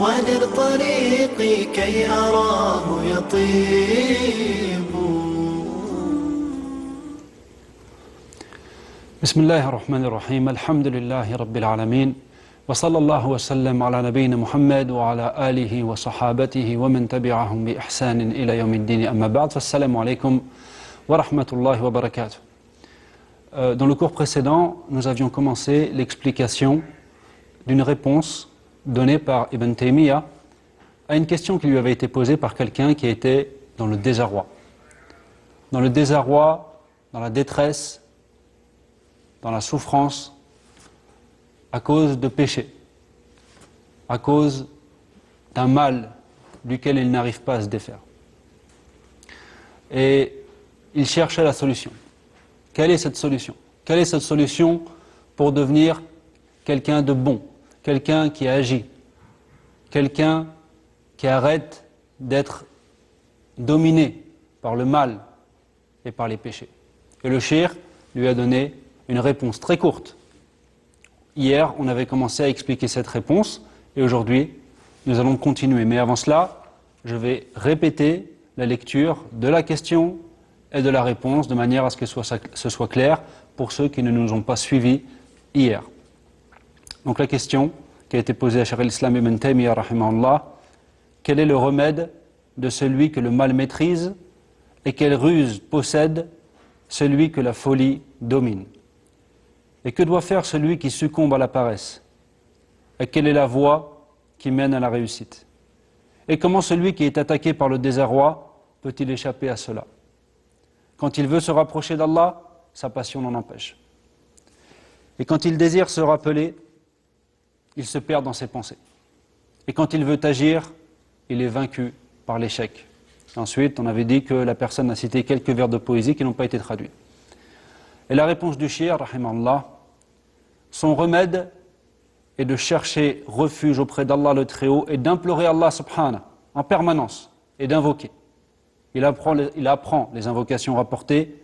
وللطريق كي أراه يطيب. بسم الله الرحمن الرحيم الحمد لله رب العالمين وصلى الله وسلم على نبينا محمد وعلى آله وصحابته ومن تبعهم بإحسان إلى يوم الدين أما بعد فالسلام عليكم ورحمة الله وبركاته. Dans le cours précédent, nous avions commencé l'explication d'une réponse donnée par Ibn Taymiyyah à une question qui lui avait été posée par quelqu'un qui était dans le désarroi. Dans le désarroi, dans la détresse, dans la souffrance, à cause de péché, à cause d'un mal duquel il n'arrive pas à se défaire. Et il cherchait la solution. Quelle est cette solution? Quelle est cette solution pour devenir quelqu'un de bon, quelqu'un qui agit, quelqu'un qui arrête d'être dominé par le mal et par les péchés? Et le cheikh lui a donné une réponse très courte. Hier, on avait commencé à expliquer cette réponse et aujourd'hui, nous allons continuer. Mais avant cela, je vais répéter la lecture de la question et de la réponse de manière à ce que ce soit clair pour ceux qui ne nous ont pas suivis hier. Donc la question qui a été posée à Cheikh al-Islam Ibn Taymiyyah rahimahullah: quel est le remède de celui que le mal maîtrise et quelle ruse possède celui que la folie domine? Et que doit faire celui qui succombe à la paresse? Et quelle est la voie qui mène à la réussite? Et comment celui qui est attaqué par le désarroi peut-il échapper à cela? Quand il veut se rapprocher d'Allah, sa passion l'en empêche. Et quand il désire se rappeler, il se perd dans ses pensées. Et quand il veut agir, il est vaincu par l'échec. Ensuite, on avait dit que la personne a cité quelques vers de poésie qui n'ont pas été traduits. Et la réponse du cheikh, rahimahullah, son remède est de chercher refuge auprès d'Allah le Très-Haut et d'implorer Allah subhanahu en permanence et d'invoquer. Il apprend les invocations rapportées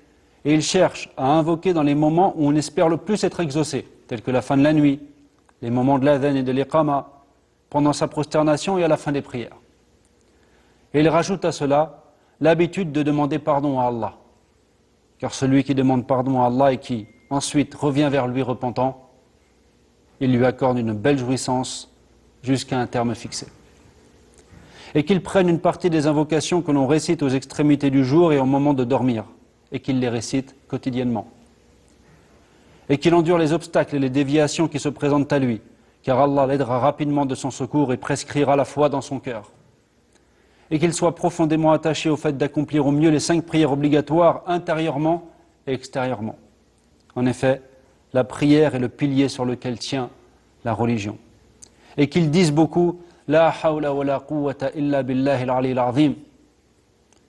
et il cherche à invoquer dans les moments où on espère le plus être exaucé, tels que la fin de la nuit, les moments de l'adhan et de l'iqama, pendant sa prosternation et à la fin des prières. Et il rajoute à cela l'habitude de demander pardon à Allah. Car celui qui demande pardon à Allah et qui ensuite revient vers lui repentant, il lui accorde une belle jouissance jusqu'à un terme fixé. Et qu'il prenne une partie des invocations que l'on récite aux extrémités du jour et au moment de dormir, et qu'il les récite quotidiennement. Et qu'il endure les obstacles et les déviations qui se présentent à lui, car Allah l'aidera rapidement de son secours et prescrira la foi dans son cœur. Et qu'il soit profondément attaché au fait d'accomplir au mieux les 5 prières obligatoires intérieurement et extérieurement. En effet, la prière est le pilier sur lequel tient la religion. Et qu'il dise beaucoup « La hawla wa la quwwata illa billahi al-ali al-azim »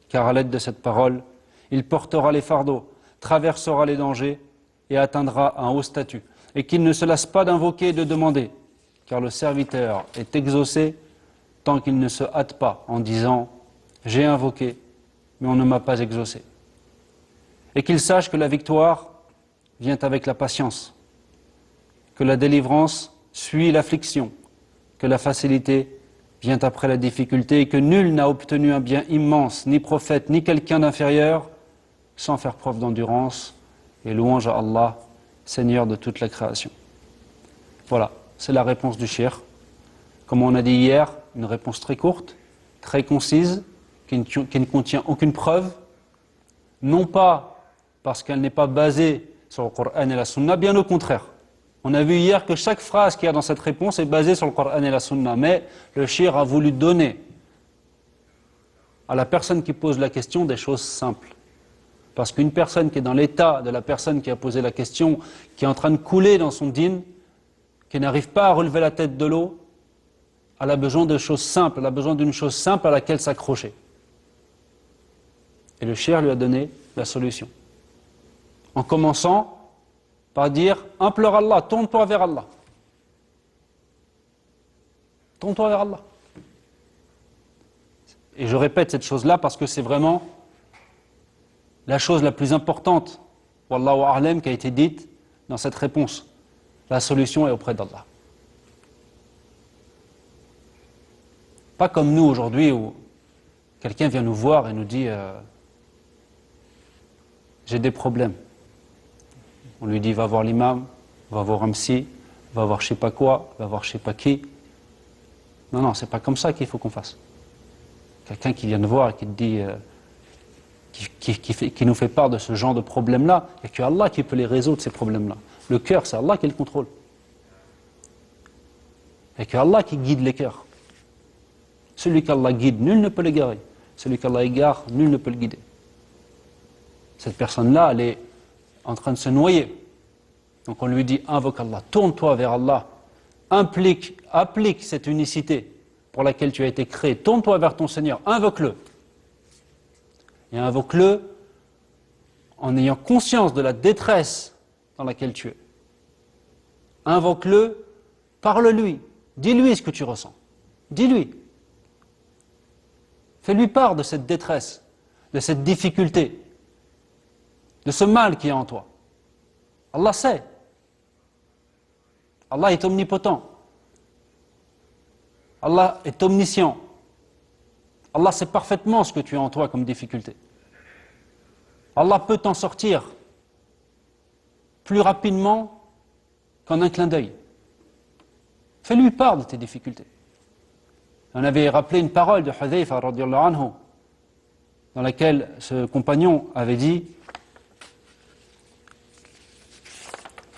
car à l'aide de cette parole, il portera les fardeaux, traversera les dangers et atteindra un haut statut. Et qu'il ne se lasse pas d'invoquer et de demander, car le serviteur est exaucé tant qu'il ne se hâte pas en disant « J'ai invoqué, mais on ne m'a pas exaucé ». Et qu'il sache que la victoire vient avec la patience, que la délivrance suit l'affliction, que la facilité vient après la difficulté et que nul n'a obtenu un bien immense, ni prophète, ni quelqu'un d'inférieur, sans faire preuve d'endurance et louange à Allah, Seigneur de toute la création. Voilà, c'est la réponse du cheikh. Comme on a dit hier, une réponse très courte, très concise, qui ne contient aucune preuve, non pas parce qu'elle n'est pas basée sur le Coran et la Sunna, bien au contraire. On a vu hier que chaque phrase qu'il y a dans cette réponse est basée sur le Coran et la Sunna, mais le cheikh a voulu donner à la personne qui pose la question des choses simples. Parce qu'une personne qui est dans l'état de la personne qui a posé la question, qui est en train de couler dans son dîn, qui n'arrive pas à relever la tête de l'eau, elle a besoin de choses simples, elle a besoin d'une chose simple à laquelle s'accrocher. Et le cheikh lui a donné la solution. En commençant par dire « Implore Allah, tourne-toi vers Allah. Tourne-toi vers Allah. » Et je répète cette chose-là parce que c'est vraiment la chose la plus importante, wallahu a'lam, qui a été dite dans cette réponse. La solution est auprès d'Allah. pas comme nous aujourd'hui où quelqu'un vient nous voir et nous dit j'ai des problèmes. On lui dit va voir l'imam, va voir un psy, va voir je sais pas quoi, va voir je sais pas qui. Non, non, c'est pas comme ça qu'il faut qu'on fasse. Quelqu'un qui vient te voir et qui te dit, qui nous fait part de ce genre de problème-là, et que Allah qui peut les résoudre, ces problèmes-là. Le cœur, c'est Allah qui le contrôle. Et que Allah qui guide les cœurs. Celui qu'Allah guide, nul ne peut l'égarer. Celui qu'Allah égare, nul ne peut le guider. Cette personne-là, elle est en train de se noyer. Donc on lui dit, invoque Allah, tourne-toi vers Allah, applique cette unicité pour laquelle tu as été créé, tourne-toi vers ton Seigneur, invoque-le. Et invoque-le en ayant conscience de la détresse dans laquelle tu es. Invoque-le, parle-lui, dis-lui ce que tu ressens, dis-lui. Fais-lui part de cette détresse, de cette difficulté, de ce mal qui est en toi. Allah sait. Allah est omnipotent. Allah est omniscient. Allah sait parfaitement ce que tu as en toi comme difficulté. Allah peut t'en sortir plus rapidement qu'en un clin d'œil. Fais-lui part de tes difficultés. On avait rappelé une parole de Hudhayfa radiyallahu anhu, dans laquelle ce compagnon avait dit: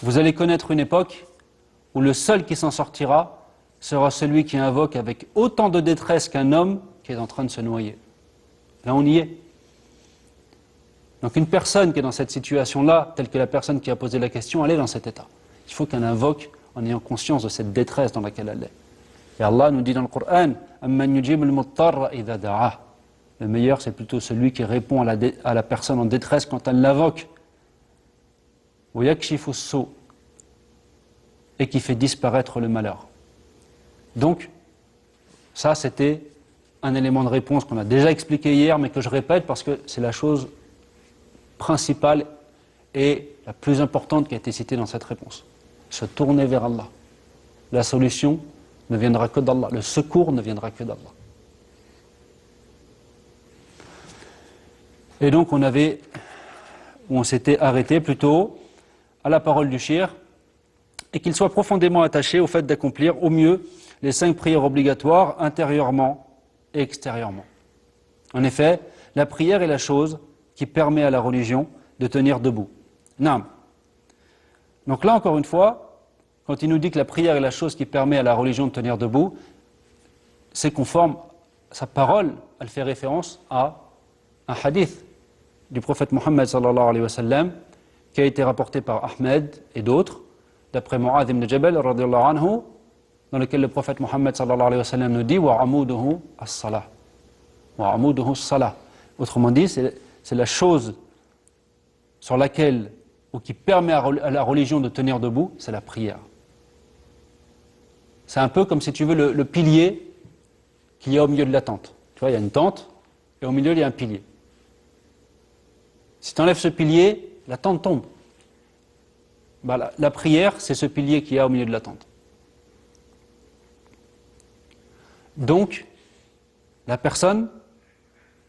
vous allez connaître une époque où le seul qui s'en sortira sera celui qui invoque avec autant de détresse qu'un homme qui est en train de se noyer. Là, on y est. Donc une personne qui est dans cette situation-là, telle que la personne qui a posé la question, elle est dans cet état. Il faut qu'elle invoque en ayant conscience de cette détresse dans laquelle elle est. Et Allah nous dit dans le Coran, Amman yujibul muttarra idha da'ah. Le meilleur, c'est plutôt celui qui répond à la personne en détresse quand elle l'invoque. Wa yakshifu as-su', et qui fait disparaître le malheur. Donc, ça c'était un élément de réponse qu'on a déjà expliqué hier, mais que je répète parce que c'est la chose principale et la plus importante qui a été citée dans cette réponse. Se tourner vers Allah. La solution ne viendra que d'Allah. Le secours ne viendra que d'Allah. Et donc on s'était arrêté plutôt à la parole du shir, et qu'il soit profondément attaché au fait d'accomplir au mieux les 5 prières obligatoires intérieurement et extérieurement. En effet, la prière est la chose qui permet à la religion de tenir debout. Naam. Donc là, encore une fois, quand il nous dit que la prière est la chose qui permet à la religion de tenir debout, c'est conforme, sa parole, elle fait référence à un hadith du prophète Mohammed sallallahu alayhi wa sallam, qui a été rapporté par Ahmed et d'autres, d'après Mu'adh ibn Jabal radiyallahu anhu, dans lequel le prophète Mohammed sallallahu alayhi wa sallam nous dit wa amuduhu as-salah. Wa amuduhu as-salah. Autrement dit, c'est la chose sur laquelle, ou qui permet à la religion de tenir debout, c'est la prière. C'est un peu comme si tu veux le pilier qu'il y a au milieu de la tente. Tu vois, il y a une tente et au milieu il y a un pilier. Si tu enlèves ce pilier, la tente tombe. Bah, la prière, c'est ce pilier qu'il y a au milieu de la tente. Donc, la personne,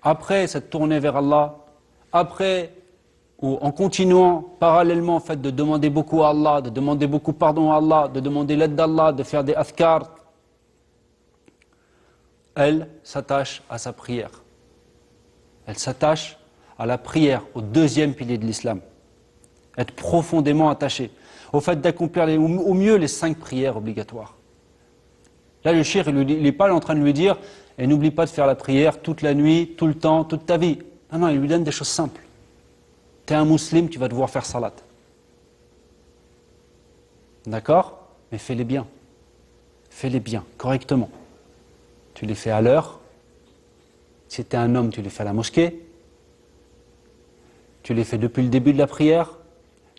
après s'être tournée vers Allah, après ou en continuant parallèlement au fait de demander beaucoup à Allah, de demander beaucoup pardon à Allah, de demander l'aide d'Allah, de faire des adhkar, elle s'attache à sa prière. Elle s'attache à la prière, au 2e pilier de l'islam. Être profondément attaché au fait d'accomplir au mieux les 5 prières obligatoires. Là, le cheikh, il n'est pas en train de lui dire « et n'oublie pas de faire la prière toute la nuit, tout le temps, toute ta vie ». Non, non, il lui donne des choses simples. Tu es un musulman, tu vas devoir faire salat. D'accord? Mais fais-les bien. Fais-les bien, correctement. Tu les fais à l'heure. Si tu es un homme, tu les fais à la mosquée. Tu les fais depuis le début de la prière.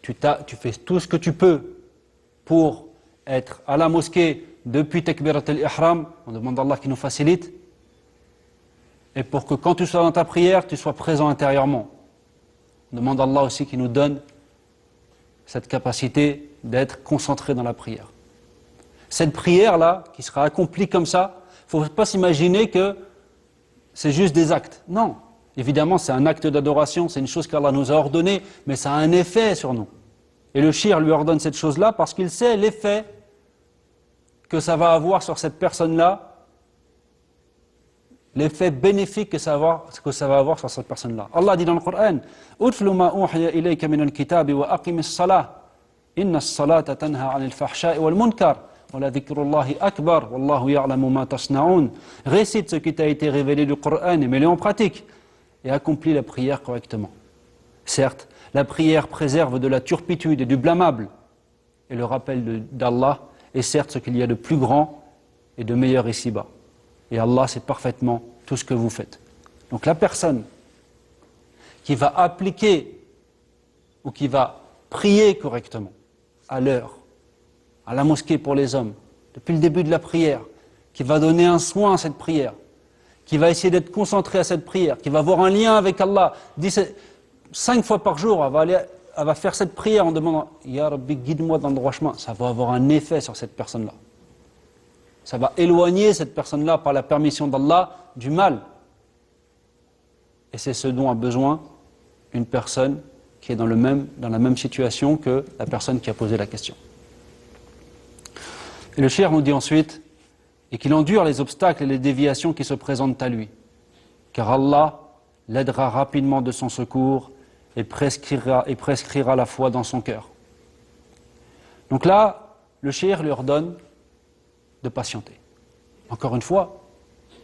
Tu fais tout ce que tu peux pour être à la mosquée depuis Takbirat al-Ihram. On demande à Allah qu'il nous facilite. Et pour que quand tu sois dans ta prière, tu sois présent intérieurement. On demande à Allah aussi qu'il nous donne cette capacité d'être concentré dans la prière. Cette prière-là, qui sera accomplie comme ça, Il ne faut pas s'imaginer que c'est juste des actes. Non, évidemment c'est un acte d'adoration, c'est une chose qu'Allah nous a ordonnée, mais ça a un effet sur nous. Et le shir lui ordonne cette chose-là parce qu'il sait l'effet que ça va avoir sur cette personne-là, l'effet bénéfique que ça va avoir sur cette personne-là. Allah dit dans le Coran, Utlu ma uhiya ilayka min al-kitabi wa aqim as-salah. Inna as-salata tanha 'anil fahsha'i wal munkar wa la dhikrullahi akbar wallahu ya'lamu ma tasna'un. Récite ce qui t'a été révélé du Coran et mets-le en pratique et accomplis la prière correctement. Certes, la prière préserve de la turpitude et du blâmable et le rappel d'Allah est certes ce qu'il y a de plus grand et de meilleur ici-bas. Et Allah sait parfaitement tout ce que vous faites. Donc la personne qui va appliquer ou qui va prier correctement à l'heure, à la mosquée pour les hommes, depuis le début de la prière, qui va donner un soin à cette prière, qui va essayer d'être concentré à cette prière, qui va avoir un lien avec Allah, 5 fois par jour, elle va faire cette prière en demandant « Ya Rabbi, guide-moi dans le droit chemin », ça va avoir un effet sur cette personne-là. Ça va éloigner cette personne-là par la permission d'Allah du mal. Et c'est ce dont a besoin une personne qui est dans la même situation que la personne qui a posé la question. Et le cheikh nous dit ensuite, et qu'il endure les obstacles et les déviations qui se présentent à lui, car Allah l'aidera rapidement de son secours et prescrira la foi dans son cœur. Donc là, le cheikh lui ordonne de patienter. Encore une fois,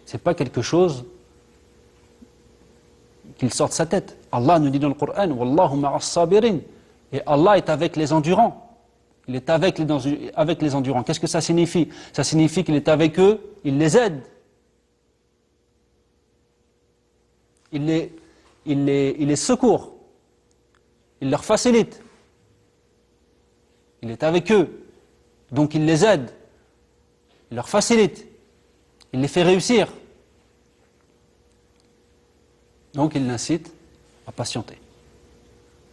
ce n'est pas quelque chose qu'il sorte de sa tête. Allah nous dit dans le Coran, Wallahu ma'as sabirin. Et Allah est avec les endurants. Il est avec les endurants. Qu'est-ce que ça signifie? Ça signifie qu'il est avec eux, il les aide. Il les secourt. Il leur facilite. Il est avec eux. Donc il les aide. Il leur facilite. Il les fait réussir. Donc il l'incite à patienter.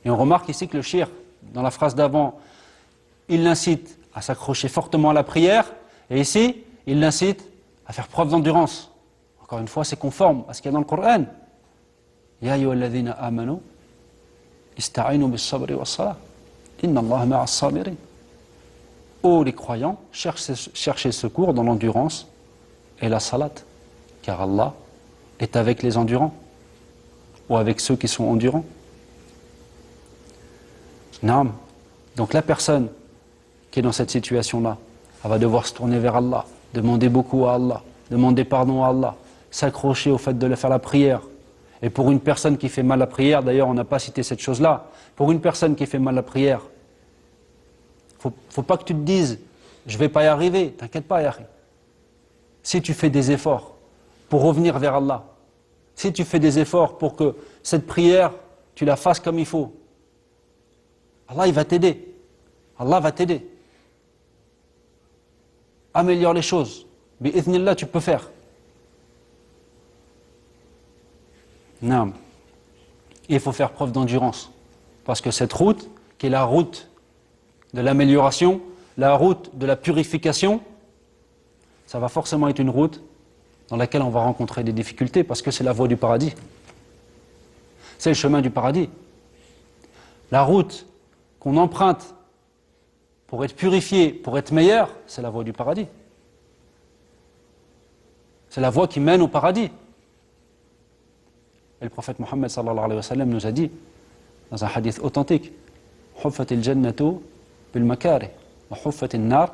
Et on remarque ici que le shir, dans la phrase d'avant, il l'incite à s'accrocher fortement à la prière, et ici, il l'incite à faire preuve d'endurance. Encore une fois, c'est conforme à ce qu'il y a dans le Coran. Ya ayyuhalladhina amanu, ista'inu bis-sabri was-salah. Inna Allaha ma'as sabirin. Ô les croyants, cherchez secours dans l'endurance et la salat, car Allah est avec les endurants, ou avec ceux qui sont endurants. Naam. Donc la personne qui est dans cette situation-là, elle va devoir se tourner vers Allah, demander beaucoup à Allah, demander pardon à Allah, s'accrocher au fait de faire la prière. Et pour une personne qui fait mal la prière, d'ailleurs on n'a pas cité cette chose-là, pour une personne qui fait mal la prière, faut pas que tu te dises, je vais pas y arriver, t'inquiète pas, Yahri. Si tu fais des efforts pour revenir vers Allah, si tu fais des efforts pour que cette prière, tu la fasses comme il faut, Allah il va t'aider. Allah va t'aider. Améliore les choses. Bi'idhnillah, tu peux faire. Non. Il faut faire preuve d'endurance. Parce que cette route, qui est la route de l'amélioration, la route de la purification, ça va forcément être une route dans laquelle on va rencontrer des difficultés, parce que c'est la voie du paradis. C'est le chemin du paradis. La route qu'on emprunte pour être purifié, pour être meilleur, c'est la voie du paradis. C'est la voie qui mène au paradis. Et le prophète Mohammed sallallahu alayhi wa sallam nous a dit, dans un hadith authentique, « Huffat il-jannatu bil-makari, wa huffat il-nar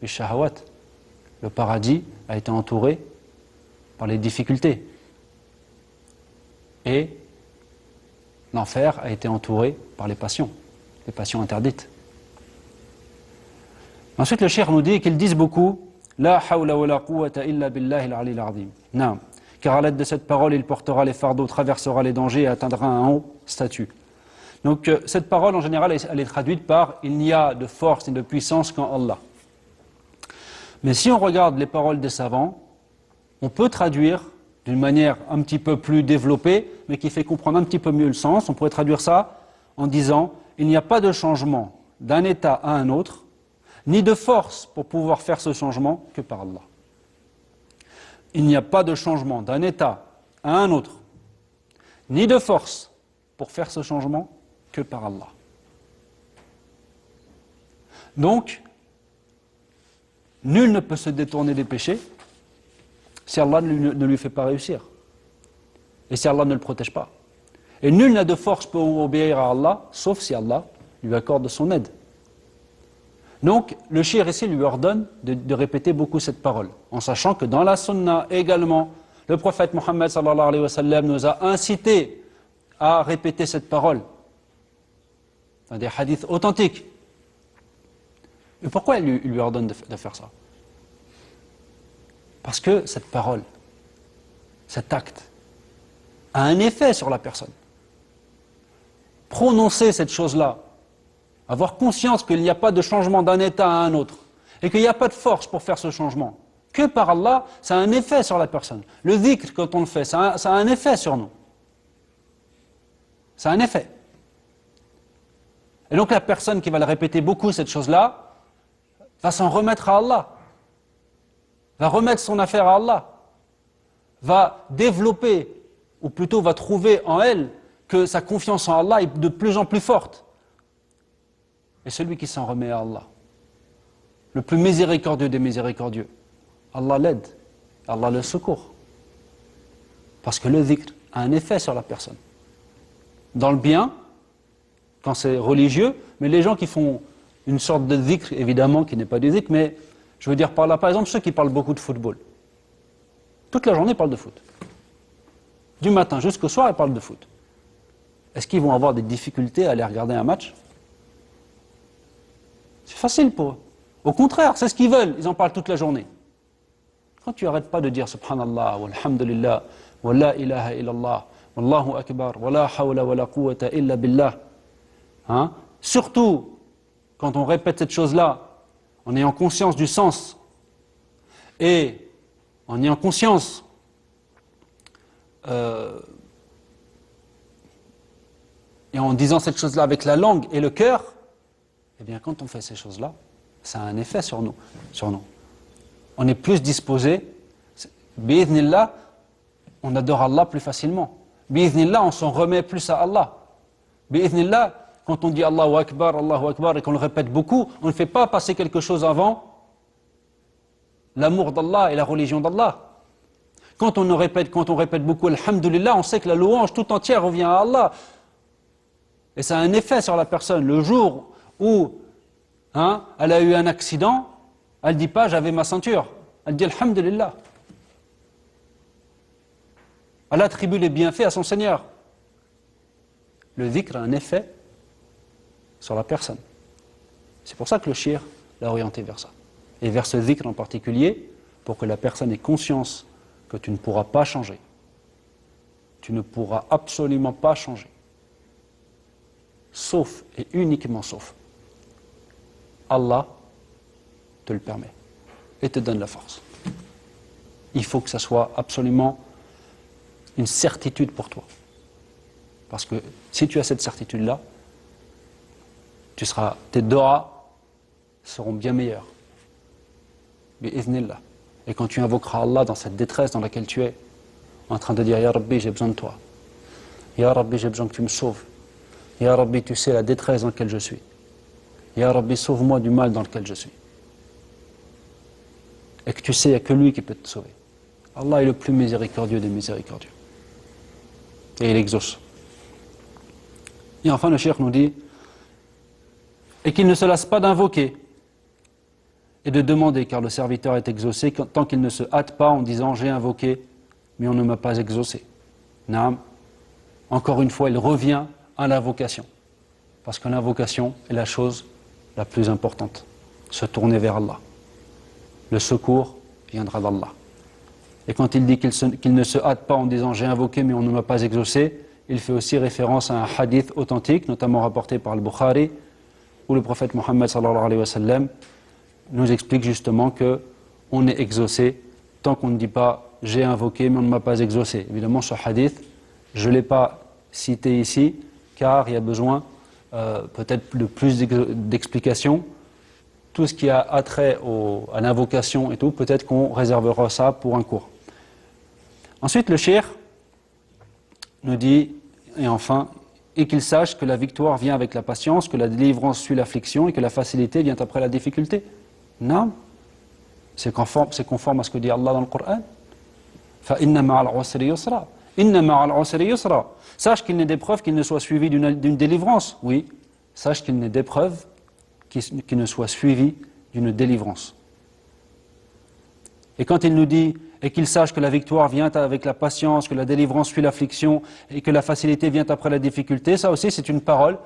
bil-shahawat » Le paradis a été entouré par les difficultés. Et l'enfer a été entouré par les passions interdites. Ensuite, le cheikh nous dit qu'ils disent beaucoup La hawla wa la quwwata illa billahi al-ali al-azim. Non. Car à l'aide de cette parole, il portera les fardeaux, traversera les dangers et atteindra un haut statut. Donc, cette parole, en général, elle est traduite par Il n'y a de force ni de puissance qu'en Allah. Mais si on regarde les paroles des savants, on peut traduire d'une manière un petit peu plus développée, mais qui fait comprendre un petit peu mieux le sens. On pourrait traduire ça en disant il n'y a pas de changement d'un état à un autre, ni de force pour pouvoir faire ce changement que par Allah. il n'y a pas de changement d'un état à un autre, ni de force pour faire ce changement que par Allah. Donc, nul ne peut se détourner des péchés si Allah ne lui fait pas réussir. Et si Allah ne le protège pas. Et nul n'a de force pour obéir à Allah, sauf si Allah lui accorde son aide. Donc, le shir ici lui ordonne de répéter beaucoup cette parole, en sachant que dans la sunna également, le prophète Mohammed sallallahu alayhi wa sallam nous a incité à répéter cette parole. Dans des hadiths authentiques. Et pourquoi il lui ordonne de faire ça? Parce que cette parole, cet acte, a un effet sur la personne. Prononcer cette chose-là, avoir conscience qu'il n'y a pas de changement d'un état à un autre, et qu'il n'y a pas de force pour faire ce changement, que par Allah, ça a un effet sur la personne. Le dhikr, quand on le fait, ça a un effet sur nous. Ça a un effet. Et donc la personne qui va le répéter beaucoup, cette chose-là, va s'en remettre à Allah, va remettre son affaire à Allah, va développer, ou plutôt va trouver en elle que sa confiance en Allah est de plus en plus forte. Et celui qui s'en remet à Allah, le plus miséricordieux des miséricordieux, Allah l'aide, Allah le secourt. Parce que le dhikr a un effet sur la personne. Dans le bien, quand c'est religieux, mais les gens qui font une sorte de dhikr, évidemment, qui n'est pas du dhikr, mais je veux dire par là, par exemple, ceux qui parlent beaucoup de football. Toute la journée, ils parlent de foot. Du matin jusqu'au soir, ils parlent de foot. Est-ce qu'ils vont avoir des difficultés à aller regarder un match? C'est facile pour eux. Au contraire, c'est ce qu'ils veulent, ils en parlent toute la journée. Quand tu n'arrêtes pas de dire Subhanallah, walhamdulillah, wa la ilaha illallah, wallahu akbar, wa la hawla wa la quwwata illa billah, surtout quand on répète cette chose-là, en ayant conscience du sens et en ayant conscience et en disant cette chose-là avec la langue et le cœur, eh bien quand on fait ces choses-là, ça a un effet sur nous. On est plus disposé, bi'idhnillah, on adore Allah plus facilement. Bi'idhnillah, on s'en remet plus à Allah. Bi'idhnillah, quand on dit Allahu Akbar, et qu'on le répète beaucoup, on ne fait pas passer quelque chose avant l'amour d'Allah et la religion d'Allah. Quand on répète beaucoup Alhamdulillah, on sait que la louange tout entière revient à Allah. Et ça a un effet sur la personne. Le jour où elle a eu un accident, elle ne dit pas j'avais ma ceinture. Elle dit Alhamdulillah. Elle attribue les bienfaits à son Seigneur. Le dhikr a un effet sur la personne. C'est pour ça que le shir l'a orienté vers ça. Et vers ce dhikr en particulier, pour que la personne ait conscience que tu ne pourras pas changer. Tu ne pourras absolument pas changer. Sauf et uniquement sauf. Allah te le permet et te donne la force. Il faut que ça soit absolument une certitude pour toi. Parce que si tu as cette certitude-là, tes doigts seront bien meilleurs. Bi'idhnillah. Et quand tu invoqueras Allah dans cette détresse dans laquelle tu es, en train de dire Ya Rabbi, j'ai besoin de toi. Ya Rabbi, j'ai besoin que tu me sauves. Ya Rabbi, tu sais la détresse dans laquelle je suis. Ya Rabbi, sauve-moi du mal dans lequel je suis. Et que tu sais, il n'y a que lui qui peut te sauver. Allah est le plus miséricordieux des miséricordieux. Et il exauce. Et enfin, le cheikh nous dit et qu'il ne se lasse pas d'invoquer et de demander, car le serviteur est exaucé tant qu'il ne se hâte pas en disant j'ai invoqué, mais on ne m'a pas exaucé. Naam. Encore une fois, il revient à l'invocation. Parce que l'invocation est la chose la plus importante. Se tourner vers Allah. Le secours viendra d'Allah. Et quand il dit qu'il ne se hâte pas en disant j'ai invoqué mais on ne m'a pas exaucé, il fait aussi référence à un hadith authentique, notamment rapporté par le Bukhari, où le prophète Mohammed sallallahu alayhi wa sallam nous explique justement qu'on est exaucé tant qu'on ne dit pas j'ai invoqué mais on ne m'a pas exaucé. Évidemment, ce hadith, je ne l'ai pas cité ici, car il y a besoin peut-être de plus d'explications. Tout ce qui a attrait à l'invocation et tout, peut-être qu'on réservera ça pour un cours. Ensuite, le cheikh nous dit, et enfin, et qu'il sache que la victoire vient avec la patience, que la délivrance suit l'affliction et que la facilité vient après la difficulté. Non, c'est conforme à ce que dit Allah dans le Coran. فَإِنَّ مَعَ الْعُسْرِ يُسْرًا. إِنَّ مَعَ الْعُسْرِ يُسْرًا. Sache qu'il n'est d'épreuve qu'il ne soit suivi d'une délivrance. Oui, sache qu'il n'est d'épreuve qui ne soit suivi d'une délivrance. Et quand il nous dit, et qu'il sache que la victoire vient avec la patience, que la délivrance suit l'affliction, et que la facilité vient après la difficulté, ça aussi c'est une parole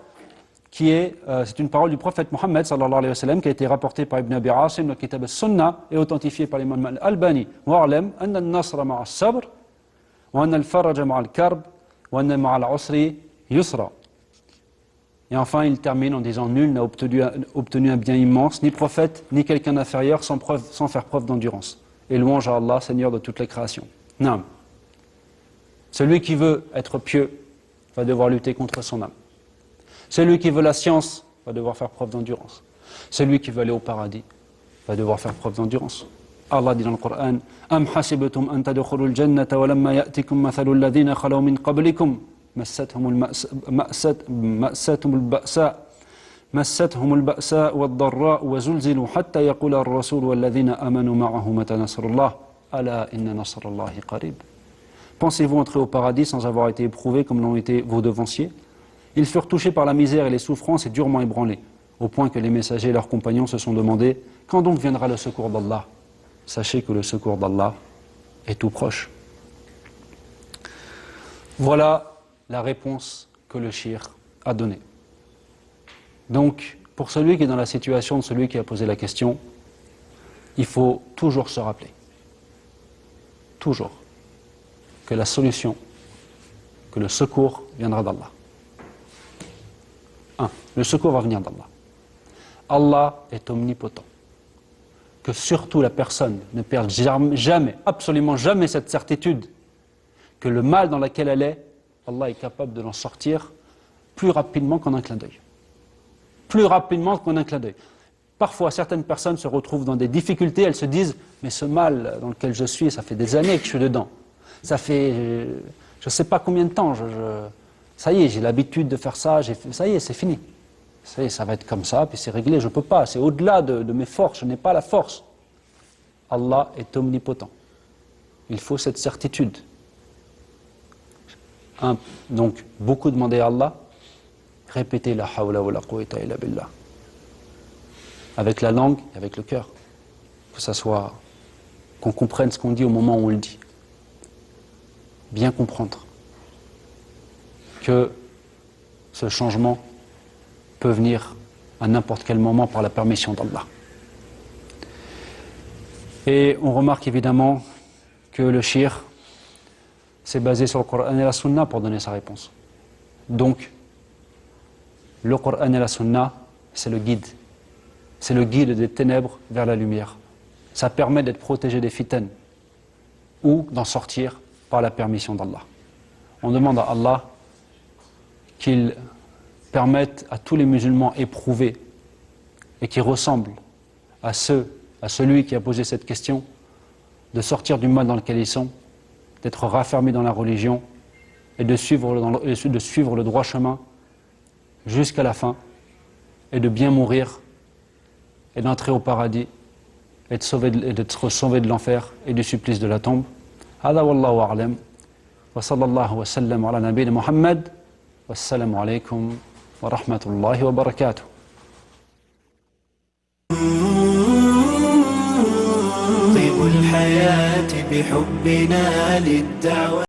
c'est une parole du prophète Mohammed sallallahu alayhi wa sallam qui a été rapportée par Ibn Abi Asim, le Kitab al-Sunnah, et authentifiée par l'imam al-Albani. Wa'alam anna al-nasra ma'a al-sabr, wa anna al-faraja ma'a al-karb, wa anna ma'a al-usri yusra. Et enfin, il termine en disant, nul n'a obtenu un bien immense, ni prophète, ni quelqu'un d'inférieur, sans faire preuve d'endurance. Et louange à Allah, Seigneur de toutes les créations. Non. Celui qui veut être pieux va devoir lutter contre son âme. Celui qui veut la science va devoir faire preuve d'endurance. Celui qui veut aller au paradis va devoir faire preuve d'endurance. Allah dit dans le Coran, Am hasibtum an tadkhulul jannata wa lamma ya'tikum mathalul ladhina khalaw min qablikum massatuhum al-ba'sa wad-dharra wa zulzilu hatta yaqula ar-rasul wal ladhina amanu ma'ahu mata nasrullah ala inna nasrallahi qarib. Pensez-vous entrer au paradis sans avoir été éprouvés comme l'ont été vos devanciers? Ils furent touchés par la misère et les souffrances et durement ébranlés, au point que les messagers et leurs compagnons se sont demandé « Quand donc viendra le secours d'Allah ?» Sachez que le secours d'Allah est tout proche. Voilà la réponse que le cheikh a donnée. Donc, pour celui qui est dans la situation de celui qui a posé la question, il faut toujours se rappeler, toujours, que la solution, que le secours viendra d'Allah. Le secours va venir d'Allah. Allah est omnipotent. Que surtout la personne ne perde jamais, absolument jamais cette certitude que le mal dans lequel elle est, Allah est capable de l'en sortir plus rapidement qu'en un clin d'œil. Plus rapidement qu'en un clin d'œil. Parfois, certaines personnes se retrouvent dans des difficultés, elles se disent « Mais ce mal dans lequel je suis, ça fait des années que je suis dedans. Ça fait je ne sais pas combien de temps, ça y est, j'ai l'habitude de faire ça, ça y est, c'est fini. Ça y est, ça va être comme ça, puis c'est réglé, je ne peux pas, c'est au-delà de mes forces, je n'ai pas la force. » Allah est omnipotent. Il faut cette certitude. Donc, beaucoup demander à Allah, répétez la hawla wa la quwwata illa billah. Avec la langue et avec le cœur. Que ça soit, qu'on comprenne ce qu'on dit au moment où on le dit. Bien comprendre que ce changement peut venir à n'importe quel moment par la permission d'Allah. Et on remarque évidemment que le cheikh s'est basé sur le Coran et la Sunna pour donner sa réponse. Donc, le Coran et la Sunna, c'est le guide. C'est le guide des ténèbres vers la lumière. Ça permet d'être protégé des fitanes ou d'en sortir par la permission d'Allah. On demande à Allah qu'il permette à tous les musulmans éprouvés et qui ressemblent à celui qui a posé cette question, de sortir du mal dans lequel ils sont, d'être raffermés dans la religion et de suivre le droit chemin jusqu'à la fin et de bien mourir et d'entrer au paradis et d'être sauvé de l'enfer et du supplice de la tombe. هذا والله أعلم وصلى الله وسلم على نبينا محمد والسلام عليكم ورحمة الله وبركاته. طيب الحياة بحبنا للدعوة